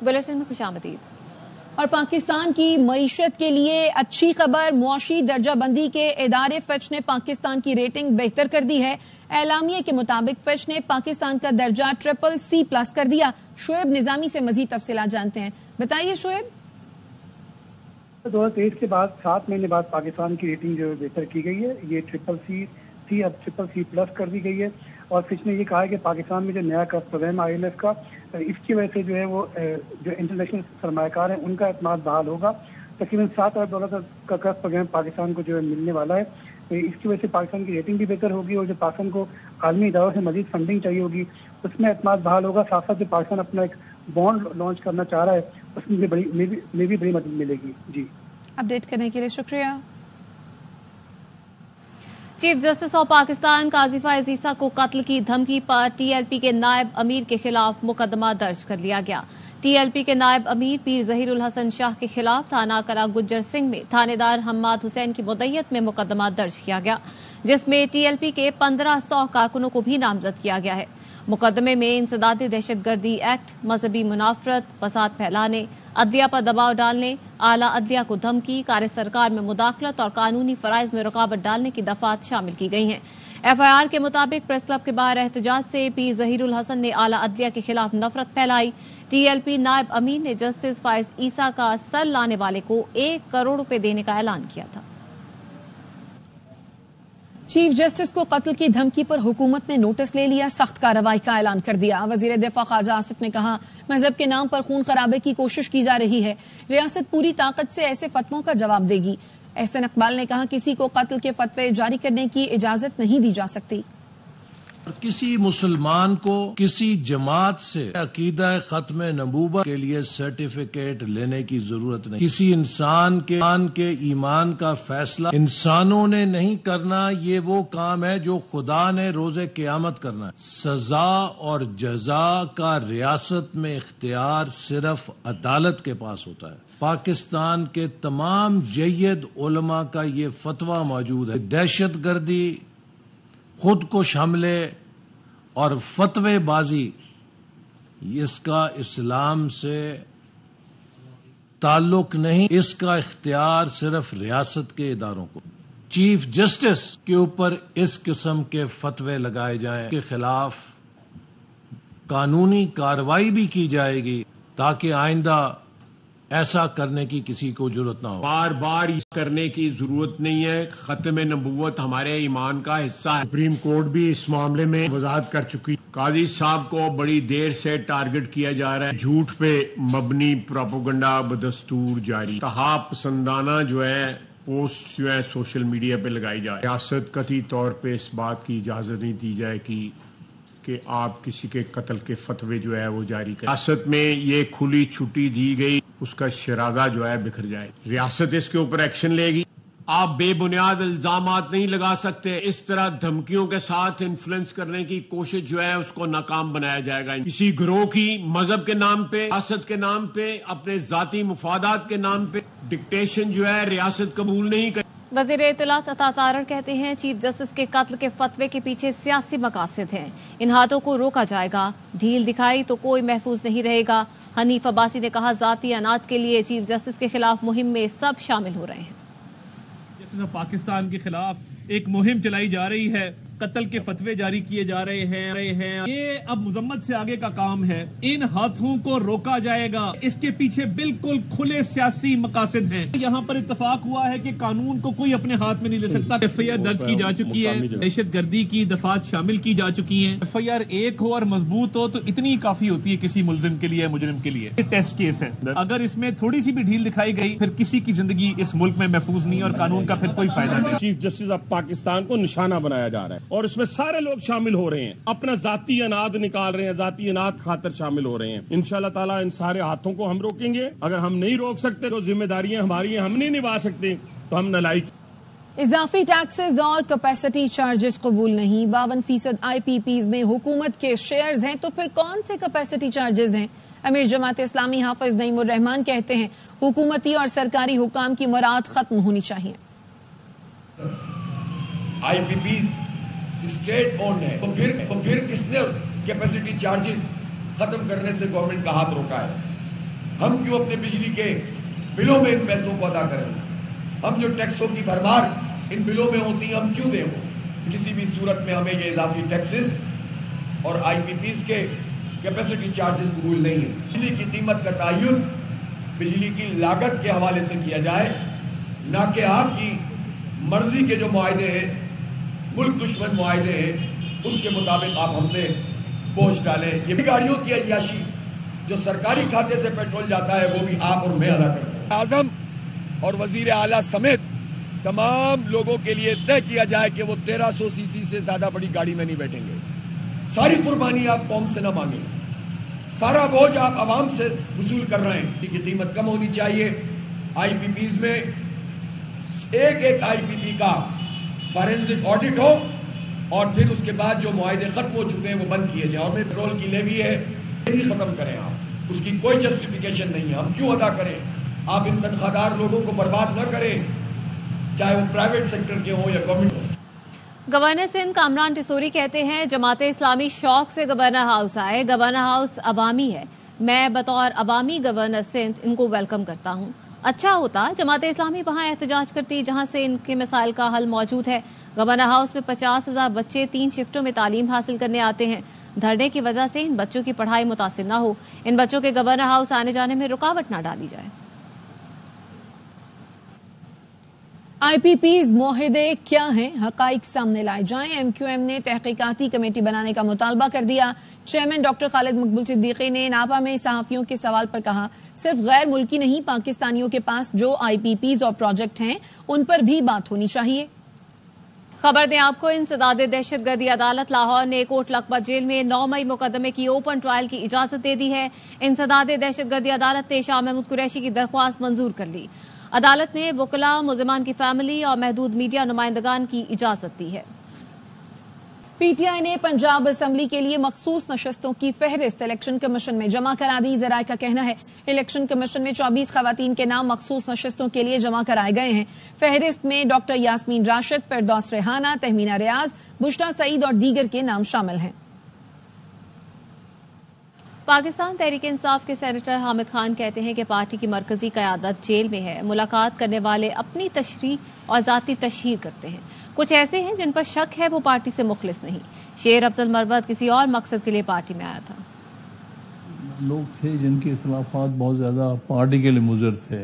Bulletin में खुशामदीद। और पाकिस्तान की मईशत के लिए अच्छी खबर, मुआशी दर्जा बंदी के इदारे फिच ने पाकिस्तान की रेटिंग बेहतर कर दी है। एलामिया के मुताबिक फिच ने पाकिस्तान का दर्जा CCC+ कर दिया। शोएब निजामी से मजीद तफसीलात जानते हैं, बताइए शोएब। 2023 के बाद 7 महीने बाद पाकिस्तान की रेटिंग जो बेहतर की गई है, ये CCC अब CCC+ कर दी गई है। और फिच ने ये कहा है कि पाकिस्तान में जो नया कर्ज प्रोग्राम IMF का, इसकी वजह से जो है वो जो इंटरनेशनल सरमायाकार है उनका एतमाद बहाल होगा। तकरीबन $7 अरब का कर्ज प्रोग्राम पाकिस्तान को जो है मिलने वाला है। इसकी वजह से पाकिस्तान की रेटिंग भी बेहतर होगी और जो पाकिस्तान को आलमी इदारों से मजीद फंडिंग चाहिए होगी उसमें एतमाद बहाल होगा। साथ साथ जो पाकिस्तान अपना एक बॉन्ड लॉन्च करना चाह रहा है उसमें भी बड़ी मदद मिलेगी। जी, अपडेट करने के लिए शुक्रिया। चीफ जस्टिस ऑफ पाकिस्तान काजी फायज ईसा को कत्ल की धमकी पर TLP के नायब अमीर के खिलाफ मुकदमा दर्ज कर लिया गया। TLP के नायब अमीर पीर जहीरुल हसन शाह के खिलाफ थाना कला गुज्जर सिंह में थानेदार हम्माद हुसैन की मुद्दईयत में मुकदमा दर्ज किया गया, जिसमें TLP के 1500 कारकुनों को भी नामजद किया गया है। मुकदमे में इंसदादी दहशतगर्दी एक्ट, मजहबी मुनाफरत, फसाद फैलाने, अदलिया पर दबाव डालने, आला अदलिया को धमकी, कार्य सरकार में मुदाखलत और कानूनी फराइज में रुकावट डालने की दफात शामिल की गई हैं। FIR के मुताबिक प्रेस क्लब के बाहर एहतजाज से पीर जहीरुल हसन ने आला अदलिया के खिलाफ नफरत फैलाई। TLP नायब अमीर ने जस्टिस फायज ईसा का सर लाने वाले को 1 करोड़ रुपए देने का ऐलान किया था। चीफ जस्टिस को कत्ल की धमकी पर हुकूमत ने नोटिस ले लिया, सख्त कार्रवाई का ऐलान कर दिया। वजीर दिफा ख्वाजा आसिफ ने कहा, मजहब के नाम पर खून खराबे की कोशिश की जा रही है, रियासत पूरी ताकत से ऐसे फतवों का जवाब देगी। एहसन इकबाल ने कहा, किसी को कत्ल के फतवे जारी करने की इजाजत नहीं दी जा सकती। किसी मुसलमान को किसी जमात से अकीदा खत्म नबूवत के लिए सर्टिफिकेट लेने की जरूरत नहीं। किसी इंसान के ईमान का फैसला इंसानों ने नहीं करना, ये वो काम है जो खुदा ने रोजे क़यामत करना है। सजा और जजा का रियासत में इख्तियार सिर्फ अदालत के पास होता है। पाकिस्तान के तमाम जय्यद उलमा का ये फतवा मौजूद है, दहशत गर्दी, खुद को हमले और फतवेबाजी, इसका इस्लाम से ताल्लुक नहीं, इसका इख्तियार सिर्फ रियासत के इदारों को। चीफ जस्टिस के ऊपर इस किस्म के फतवे लगाए जाएं, के खिलाफ कानूनी कार्रवाई भी की जाएगी ताकि आइंदा ऐसा करने की किसी को जरूरत ना हो। बार बार करने की जरूरत नहीं है। खत्म नबूवत हमारे ईमान का हिस्सा है। सुप्रीम कोर्ट भी इस मामले में वजाहत कर चुकी। काजी साहब को बड़ी देर से टारगेट किया जा रहा है। झूठ पे मबनी प्रोपेगेंडा बदस्तूर जारी, तहा पसंदाना जो है पोस्ट जो है सोशल मीडिया पे लगाई जाए। रियासत कतई तौर पे इस बात की इजाजत नहीं दी जाए कि आप किसी के कत्ल के फतवे जो है वो जारी करें। रियासत में ये खुली छुट्टी दी गई, उसका शराजा जो है बिखर जाए। रियासत इसके ऊपर एक्शन लेगी। आप बेबुनियाद इल्जामात नहीं लगा सकते। इस तरह धमकियों के साथ इन्फ्लुएंस करने की कोशिश जो है उसको नाकाम बनाया जाएगा। किसी गिरोह की मजहब के नाम पे, रियासत के नाम पे, अपने जाती मुफादात के नाम पे डिक्टेशन जो है रियासत कबूल नहीं कर। वजीर इत्तलात अता तारड़ कहते हैं, चीफ जस्टिस के कत्ल के फतवे के पीछे सियासी मकासद हैं। इन हाथों को रोका जाएगा। ढील दिखाई तो कोई महफूज नहीं रहेगा। हनीफ अब्बासी ने कहा, जाती अनात के लिए चीफ जस्टिस के खिलाफ मुहिम में सब शामिल हो रहे हैं। जस्टिस ऑफ पाकिस्तान के खिलाफ एक मुहिम चलाई जा रही है, कत्ल के फतवे जारी किए जा रहे हैं। ये अब मुजम्मत से आगे का काम है। इन हाथों को रोका जाएगा। इसके पीछे बिल्कुल खुले सियासी मकासद हैं। यहाँ पर इत्तेफाक हुआ है कि कानून को कोई अपने हाथ में नहीं ले सकता। FIR दर्ज की जा चुकी है, दहशत गर्दी की दफात शामिल की जा चुकी है। FIR एक हो और मजबूत हो तो इतनी काफी होती है किसी मुलजिम के लिए, मुजरिम के लिए। ये टेस्ट केस है। अगर इसमें थोड़ी सी भी ढील दिखाई गई फिर किसी की जिंदगी इस मुल्क में महफूज नहीं और कानून का फिर कोई फायदा नहीं। चीफ जस्टिस ऑफ पाकिस्तान को निशाना बनाया जा रहा है और इसमें सारे लोग शामिल हो रहे हैं, अपना जाती अनाद निकाल रहे हैं, जाती अनाद खातर शामिल हो रहे हैं। इंशाल्लाह ताला इन सारे हाथों को हम रोकेंगे। अगर हम नहीं रोक सकते तो जिम्मेदारियां हमारी हैं, हम नहीं निभा सकते तो हम नलायक। इजाफी टैक्सेस और कैपेसिटी चार्जेस कबूल नहीं। 52% IPPs में हुकूमत के शेयर्स हैं, तो फिर कौन से कैपेसिटी चार्जेस हैं? अमीर जमात इस्लामी हाफिज नईमुर रहमान कहते हैं, हुकूमती और सरकारी हुकाम की मुराद खत्म होनी चाहिए। IPPs स्टेट ओन है तो फिर किसने कैपेसिटी चार्जेस खत्म करने से गवर्नमेंट का हाथ रोका है? हम क्यों अपने बिजली के बिलों में इन पैसों को अदा करें? हम जो टैक्सों की भरमार इन बिलों में होती है, हम क्यों दें वो? किसी भी सूरत में हमें ये इजाफी टैक्सेस और IPPs के कैपेसिटी चार्जेस कबूल नहीं है। बिजली की कीमत का तयन बिजली की लागत के हवाले से किया जाए, ना कि आपकी मर्जी के जो मुआहदे हैं, मुल्क दुश्मन मुआहदे हैं, उसके मुताबिक आप हम पे बोझ डालें। ये गाड़ियों की अय्याशी जो सरकारी खाते से पेट्रोल जाता है, वो भी आप और मैं अदा करते हैं। आज़म और वजीर आला समेत तमाम लोगों के लिए तय किया जाए कि वो 1300 सीसी से ज्यादा बड़ी गाड़ी में नहीं बैठेंगे। सारी कुर्बानी आप कौम से न मांगे, सारा बोझ आप आवाम से वसूल कर रहे हैं। की कीमत कम होनी चाहिए। IPPs में एक IPP का फॉरेंसिक ऑडिट हो और फिर उसके बाद जो मुआहदे खत्म हो चुके हैं वो बंद किए जाए। और में पेट्रोल की लेवी है, ये भी खत्म करें आप, उसकी कोई जस्टिफिकेशन नहीं है, हम क्यों अदा करें? आप इन तनख्वाहदार लोगों को बर्बाद न करें, चाहे वो प्राइवेट सेक्टर के हों या गवर्नमेंट हो। गवर्नर सिंध कामरान टिसोरी कहते हैं, जमाते इस्लामी शौक से गवर्नर हाउस आए, गवर्नर हाउस अवामी है, मैं बतौर अवामी गवर्नर सिंध इनको वेलकम करता हूँ। अच्छा होता जमाते इस्लामी वहाँ एहतजाज करती जहाँ से इनके मसाइल का हल मौजूद है। गवर्नर हाउस में 50,000 बच्चे 3 शिफ्टों में तालीम हासिल करने आते हैं। धरने की वजह से इन बच्चों की पढ़ाई मुतासिर न हो, इन बच्चों के गवर्नर हाउस आने जाने में रुकावट न डाली जाए। IPPs मुआहदे क्या हैं, हकाइक सामने लाए जाएं। MQM ने तहकीकाती कमेटी बनाने का मुतालबा कर दिया। चेयरमैन डॉक्टर खालिद मकबूल सिद्दीकी ने नापा में सहाफियों के सवाल पर कहा, सिर्फ गैर मुल्की नहीं, पाकिस्तानियों के पास जो IPPs और प्रोजेक्ट हैं उन पर भी बात होनी चाहिए। खबर दें आपको, इंसदादे दहशतगर्दी अदालत लाहौर ने कोट लखपत जेल में 9 मई मुकदमे की ओपन ट्रायल की इजाजत दे दी है। इंसदादे दहशतगर्दी अदालत ने शाह महमूद कुरैशी की दरख्वास्त मंजूर कर ली। अदालत ने वकला, मुलजिमान की फैमिली और महदूद मीडिया नुमाइंदगान की इजाजत दी है। PTI ने पंजाब असम्बली के लिए मखसूस नशस्तों की फहरिस्त इलेक्शन कमीशन में जमा करा दी। जराये का कहना है इलेक्शन कमीशन में 24 खवातीन के नाम मखसूस नशस्तों के लिए जमा कराए गए हैं। फहरिस्त में डॉक्टर यास्मीन राशिद, फिरदौस रेहाना, तहमीना रियाज, बुशरा सईद और दीगर के नाम शामिल हैं। पाकिस्तान तहरीक इंसाफ के सेनेटर हामिद खान कहते हैं कि पार्टी की मरकजी क़यादत जेल में है। मुलाकात करने वाले अपनी तशरीह और जाती तशहीर करते हैं। कुछ ऐसे हैं जिन पर शक है वो पार्टी से मुखलिस नहीं। शेर अफजल मरवत किसी और मकसद के लिए पार्टी में आया था। लोग थे जिनके इख्तिलाफात बहुत ज्यादा पार्टी के लिए मुज़र थे,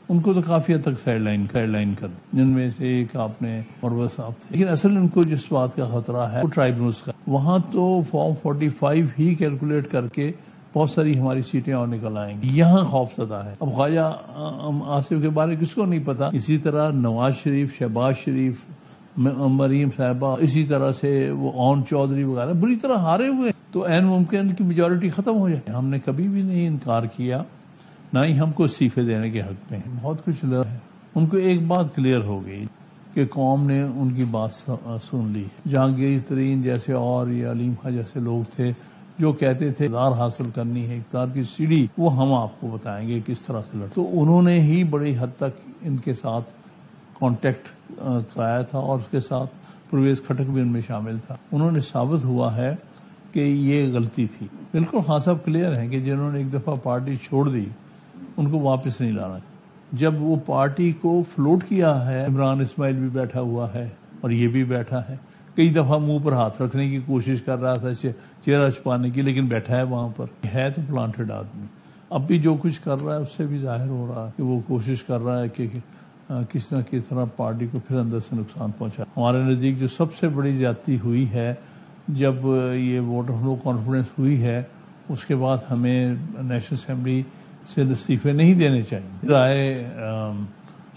उनको तो काफी हद तक साइडलाइन कर, जिनमें से एक आपने मरवत साहब थे। लेकिन असल इनको जिस बात का खतरा है वो ट्राइब्यूनल्स का, वहां तो फॉर्म 45 ही कैलकुलेट करके बहुत सारी हमारी सीटें और निकल आएंगी। यहाँ खौफजदा है। अब ख्वाजा आसिफ के बारे में किसको नहीं पता। इसी तरह नवाज शरीफ, शहबाज शरीफ, मरीम साहिबा, इसी तरह से वो ओन चौधरी वगैरह बुरी तरह हारे हुए, तो ऐन मुमकिन की मेजोरिटी खत्म हो जाए। हमने कभी भी नहीं इनकार किया, ना ही हमको इस्तीफे देने के हक में है। बहुत कुछ लोग है, उनको एक बात क्लियर हो गई कि कौम ने उनकी बात सुन ली। जहांगीर तरीन जैसे और ये अलीम खां जैसे लोग थे जो कहते थे इक़्तिदार हासिल करनी है, इक़्तिदार की सीढ़ी, वो हम आपको बताएंगे किस तरह से लड़। तो उन्होंने ही बड़ी हद तक इनके साथ कांटेक्ट कराया था और उसके साथ परवेज खटक भी उनमें शामिल था। उन्होंने साबित हुआ है कि ये गलती थी। बिल्कुल खान साहब क्लियर है कि जिन्होंने एक दफा पार्टी छोड़ दी उनको वापस नहीं लाना। जब वो पार्टी को फ्लोट किया है, इमरान इस्माइल भी बैठा हुआ है और ये भी बैठा है, कई दफा मुंह पर हाथ रखने की कोशिश कर रहा था चेहरा छुपाने की, लेकिन बैठा है वहां पर, है तो प्लांटेड आदमी। अब भी जो कुछ कर रहा है उससे भी जाहिर हो रहा है कि वो कोशिश कर रहा है कि किस न किस तरह पार्टी को फिर अंदर से नुकसान पहुंचा। हमारे नज़दीक जो सबसे बड़ी ज्यादती हुई है, जब ये वोट ऑफ नो कॉन्फिडेंस हुई है, उसके बाद हमें नेशनल असेंबली से इस्तीफे नहीं देने चाहिए। राय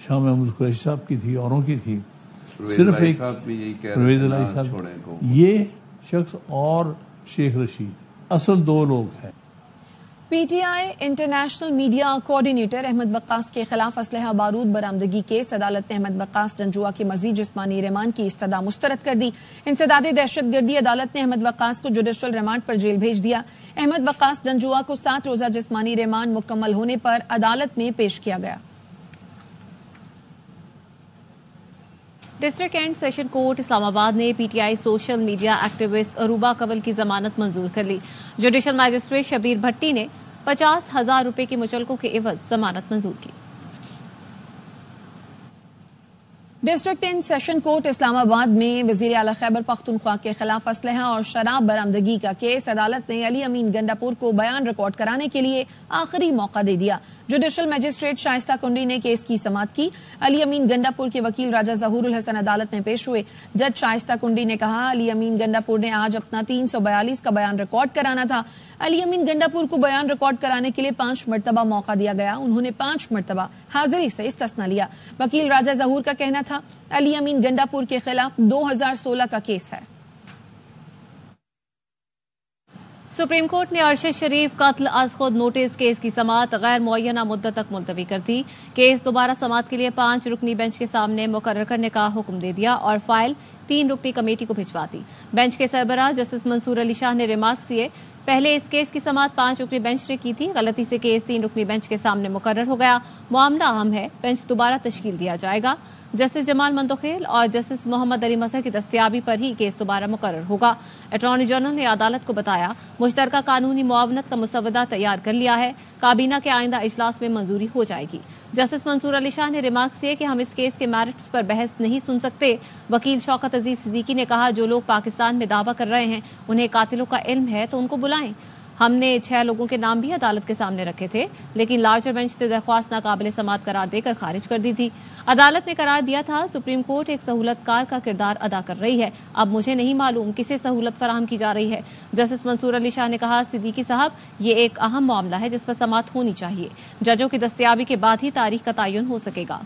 शाह महमूद कुरैशी साहब की थी, औरों की थी, सिर्फ एक परवेज इलाही साहब, ये शख्स और शेख रशीद, असल 2 लोग हैं। PTI international media coordinator Ahmed Waqas के खिलाफ असलहा बारूद बरामदगी केस, अदालत ने अहमद वक्कास जंजुआ की मजीद जिस्मानी रिमांड की इस्तदा मुस्तरद कर दी। इंसदादे दहशतगर्दी अदालत ने अहमद वक्कास को जुडिशल रिमांड पर जेल भेज दिया। अहमद वक्कास जंजुआ को 7 रोजा जिस्मानी रिमांड मुकम्मल होने पर अदालत में पेश किया गया। District and session court Islamabad ने PTI social media activist Aruba Kanwal की जमानत मंजूर कर ली। जुडिशल मैजिस्ट्रेट शबीर भट्टी ने 50,000 रुपए की मुचलकों के एवज जमानत मंजूर की। डिस्ट्रिक्ट 10 सेशन कोर्ट इस्लामाबाद में वजीर आला खैबर पख्तूनख्वा के खिलाफ असलहा और शराब बरामदगी का केस अदालत ने अली अमीन गंडापुर को बयान रिकॉर्ड कराने के लिए आखिरी मौका दे दिया। जुडिशल मजिस्ट्रेट शाइस्ता कुंडी ने केस की समाअत की। अली अमीन गंडापुर के वकील राजा ज़हूरुल हसन अदालत में पेश हुए। जज शाइस्ता कुंडी ने कहा, अली अमीन गंडापुर ने आज अपना 342 का बयान रिकॉर्ड कराना था। अली अमीन गंडापुर को बयान रिकॉर्ड कराने के लिए 5 मरतबा मौका दिया गया। उन्होंने 5 मरतबा हाजिरी से इस्तिस्ना लिया। वकील राजा ज़हूर का कहना था, अली अमीन गंडापुर के खिलाफ 2016 का केस है। सुप्रीम कोर्ट ने अरशद शरीफ कत्ल अज खुद नोटिस केस की समाअत गैर मुअय्यना मुद्दत तक मुलतवी कर दी। केस दोबारा समाअत के लिए 5 रुकनी बेंच के सामने मुकर्रर करने का हुक्म दे दिया और फाइल 3 रुकनी कमेटी को भिजवा दी। बेंच के सरबराह जस्टिस मंसूर अली शाह ने रिमार्क्स दिए, पहले इस केस की समाअत 5 रुकनी बेंच ने की थी, गलती से केस 3 रुकनी बेंच के सामने मुकर्रर हो गया। मामला अहम है, बेंच दोबारा तश्कील दिया जाएगा। जस्टिस जमाल मंतोखेल और जस्टिस मोहम्मद अली मसह की दस्तयाबी पर ही केस दोबारा मुकर्रर होगा। अटॉर्नी जनरल ने अदालत को बताया, मुश्तरका कानूनी मुआवनत का मुसवदा तैयार कर लिया है, काबीना के आइंदा इजलास में मंजूरी हो जाएगी। जस्टिस मंसूर अली शाह ने रिमार्क्स किए कि हम इस केस के मैरिट्स पर बहस नहीं सुन सकते। वकील शौकत अजीज सिद्दीकी ने कहा, जो लोग पाकिस्तान में दावा कर रहे हैं उन्हें कातिलों का इल्म है तो उनको बुलाएं। हमने 6 लोगों के नाम भी अदालत के सामने रखे थे, लेकिन लार्जर बेंच ने दरख्वास्त नाकाबिल समाअत करार देकर खारिज कर दी थी। अदालत ने करार दिया था, सुप्रीम कोर्ट एक सहूलतकार का किरदार अदा कर रही है, अब मुझे नहीं मालूम किसे सहूलत फराहम की जा रही है। जस्टिस मंसूर अली शाह ने कहा, सिद्दीकी साहब, ये एक अहम मामला है जिस पर समाअत होनी चाहिए। जजों की दस्तयाबी के बाद ही तारीख का तयन हो सकेगा।